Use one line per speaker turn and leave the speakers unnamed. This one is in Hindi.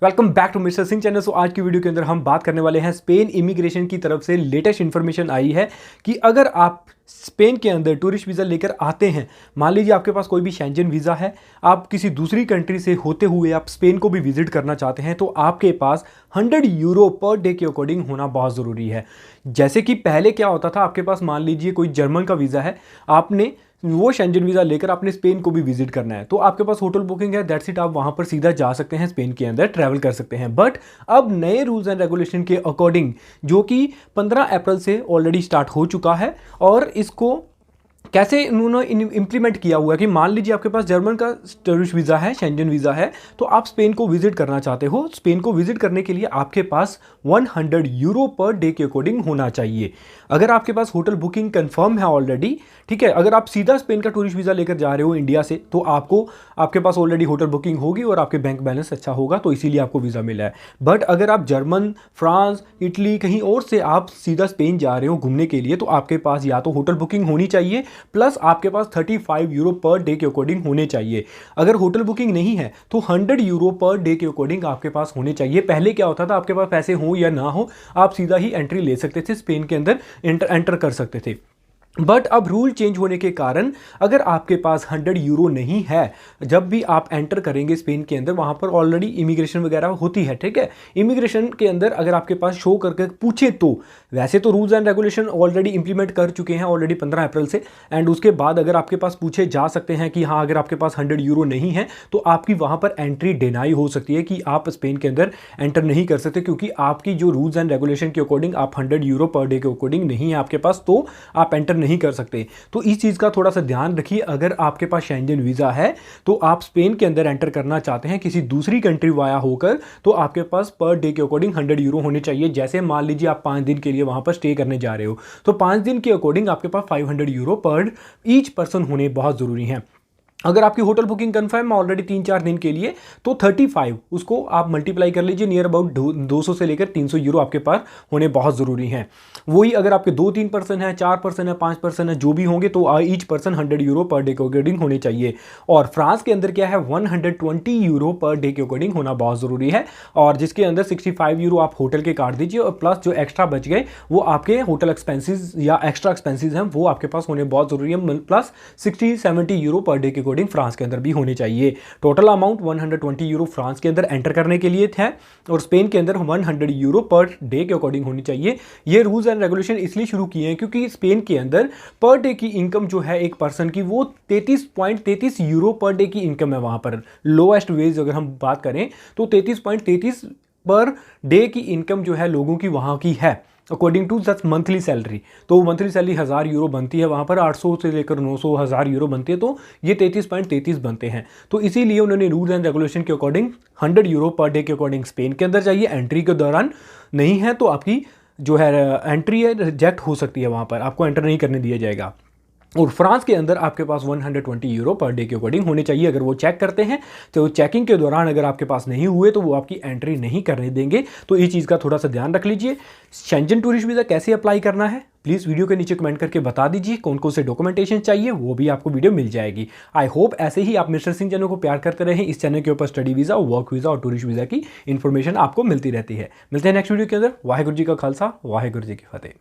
Welcome back to mister Singh channel. आज की वीडियो के अंदर हम बात करने वाले हैं स्पेन इमिग्रेशन की तरफ से लेटेस्ट इन्फॉर्मेशन आई है कि अगर आप स्पेन के अंदर टूरिस्ट वीज़ा लेकर आते हैं, मान लीजिए आपके पास कोई भी शेंजन वीज़ा है, आप किसी दूसरी कंट्री से होते हुए आप स्पेन को भी विजिट करना चाहते हैं, तो आपके पास 100 यूरो पर डे के अकॉर्डिंग होना बहुत ज़रूरी है। जैसे कि पहले क्या होता था, आपके पास मान लीजिए कोई जर्मन का वीज़ा है, आपने वो शेंजन वीज़ा लेकर आपने स्पेन को भी विजिट करना है, तो आपके पास होटल बुकिंग है, दैट्स इट, आप वहाँ पर सीधा जा सकते हैं, स्पेन के अंदर ट्रैवल कर सकते हैं। बट अब नए रूल्स एंड रेगुलेशन के अकॉर्डिंग, जो कि 15 अप्रैल से ऑलरेडी स्टार्ट हो चुका है, और इसको कैसे उन्होंने इंप्लीमेंट किया हुआ है कि मान लीजिए आपके पास जर्मन का टूरिस्ट वीज़ा है, शेंजन वीज़ा है, तो आप स्पेन को विजिट करना चाहते हो। स्पेन को विजिट करने के लिए आपके पास 100 यूरो पर डे के अकॉर्डिंग होना चाहिए। अगर आपके पास होटल बुकिंग कंफर्म है ऑलरेडी, ठीक है, अगर आप सीधा स्पेन का टूरिस्ट वीज़ा लेकर जा रहे हो इंडिया से, तो आपके पास ऑलरेडी होटल बुकिंग होगी और आपके बैंक बैलेंस अच्छा होगा, तो इसीलिए आपको वीज़ा मिला है। बट अगर आप जर्मन, फ्रांस, इटली, कहीं और से आप सीधा स्पेन जा रहे हो घूमने के लिए, तो आपके पास या तो होटल बुकिंग होनी चाहिए, प्लस आपके पास 35 यूरो पर डे के अकॉर्डिंग होने चाहिए। अगर होटल बुकिंग नहीं है तो 100 यूरो पर डे के अकॉर्डिंग आपके पास होने चाहिए। पहले क्या होता था, आपके पास पैसे हो या ना हो, आप सीधा ही एंट्री ले सकते थे, स्पेन के अंदर एंटर कर सकते थे। बट अब रूल चेंज होने के कारण अगर आपके पास 100 यूरो नहीं है, जब भी आप एंटर करेंगे स्पेन के अंदर, वहाँ पर ऑलरेडी इमिग्रेशन वगैरह होती है, ठीक है। इमिग्रेशन के अंदर अगर आपके पास शो करके पूछे, तो वैसे तो rules and regulation already implement कर चुके हैं ऑलरेडी 15 अप्रैल से, एंड उसके बाद अगर आपके पास पूछे जा सकते हैं कि हाँ, अगर आपके पास 100 यूरो नहीं है तो आपकी वहाँ पर एंट्री डिनाई हो सकती है कि आप स्पेन के अंदर एंटर नहीं कर सकते, क्योंकि आपकी जो रूल्स एंड रेगुलेशन के अकॉर्डिंग आप 100 यूरो पर डे के अकॉर्डिंग नहीं है आपके पास, तो आप एंटर नहीं कर सकते। तो इस चीज़ का थोड़ा सा ध्यान रखिए। अगर आपके पास शेंजन वीज़ा है तो आप स्पेन के अंदर एंटर करना चाहते हैं किसी दूसरी कंट्री वाया होकर, तो आपके पास पर डे के अकॉर्डिंग 100 यूरो होने चाहिए। जैसे मान लीजिए आप 5 दिन के लिए वहाँ पर स्टे करने जा रहे हो, तो 5 दिन के अकॉर्डिंग आपके पास 500 यूरो पर ईच पर्सन होने बहुत ज़रूरी है। अगर आपकी होटल बुकिंग कन्फर्म है ऑलरेडी 3-4 दिन के लिए, तो 35 उसको आप मल्टीप्लाई कर लीजिए, नियर अबाउट 200 से लेकर 300 यूरो आपके पास होने बहुत ज़रूरी हैं। वही अगर आपके 2-3 पर्सन है, 4 पर्सन है, 5 पर्सन है, जो भी होंगे, तो each person 100 euro per day के अकॉर्डिंग होने चाहिए। और फ्रांस के अंदर क्या है, 120 यूरो पर डे के अकॉर्डिंग होना बहुत ज़रूरी है, और जिसके अंदर 65 यूरो आप होटल के काट दीजिए, और प्लस जो एक्स्ट्रा बच गए वो आपके होटल एक्सपेंसिस या एक्स्ट्रा एक्सपेंसिस हैं, वो आपके पास होने बहुत ज़रूरी है। प्लस 60-70 यूरो पर डे के अकॉर्डिंग फ्रांस के अंदर भी होने चाहिए। टोटल अमाउंट 120 यूरो फ्रांस के अंदर एंटर करने के लिए है, और स्पेन के अंदर 100 यूरो पर डे के अकॉर्डिंग होनी चाहिए। ये रूल्स एंड रेगुलेशन इसलिए शुरू किए हैं क्योंकि स्पेन के अंदर पर डे की इनकम जो है एक पर्सन की, वो 33.33 यूरो पर डे की इनकम है। वहां पर लोएस्ट वेज अगर हम बात करें तो 33.33 पर डे की इनकम जो है लोगों की वहां की है, according to that monthly salary. तो मंथली सैलरी 1000 यूरो बनती है, वहाँ पर 800 से लेकर 900 1000 यूरो बनती है, तो ये 33.33 बनते हैं। तो इसीलिए उन्होंने रूल्स एंड रेगुलेशन के अकॉर्डिंग 100 यूरो पर डे के अकॉर्डिंग स्पेन के अंदर चाहिए। एंट्री के दौरान नहीं है तो आपकी जो है एंट्री है रिजेक्ट हो सकती है, वहाँ पर आपको एंटर नहीं करने दिया जाएगा। और फ्रांस के अंदर आपके पास 120 यूरो पर डे के अकॉर्डिंग होने चाहिए। अगर वो चेक करते हैं तो चेकिंग के दौरान अगर आपके पास नहीं हुए तो वो आपकी एंट्री नहीं करने देंगे। तो इस चीज़ का थोड़ा सा ध्यान रख लीजिए। शेंजन टूरिस्ट वीज़ा कैसे अप्लाई करना है, प्लीज़ वीडियो के नीचे कमेंट करके बता दीजिए। कौन कौन से डॉक्यूमेंटेशन चाहिए वो भी आपको वीडियो मिल जाएगी। आई होप ऐसे ही आप मिस्टर सिंह चैनल को प्यार करते रहें। इस चैनल के ऊपर स्टडी वीज़ा, वर्क वीज़ा और टूरिस्ट वीज़ा की इन्फॉर्मेशन आपको मिलती रहती है। मिलते हैं नेक्स्ट वीडियो के अंदर। वाहेगुरु जी का खालसा, वाहेगुरु जी की फतेह।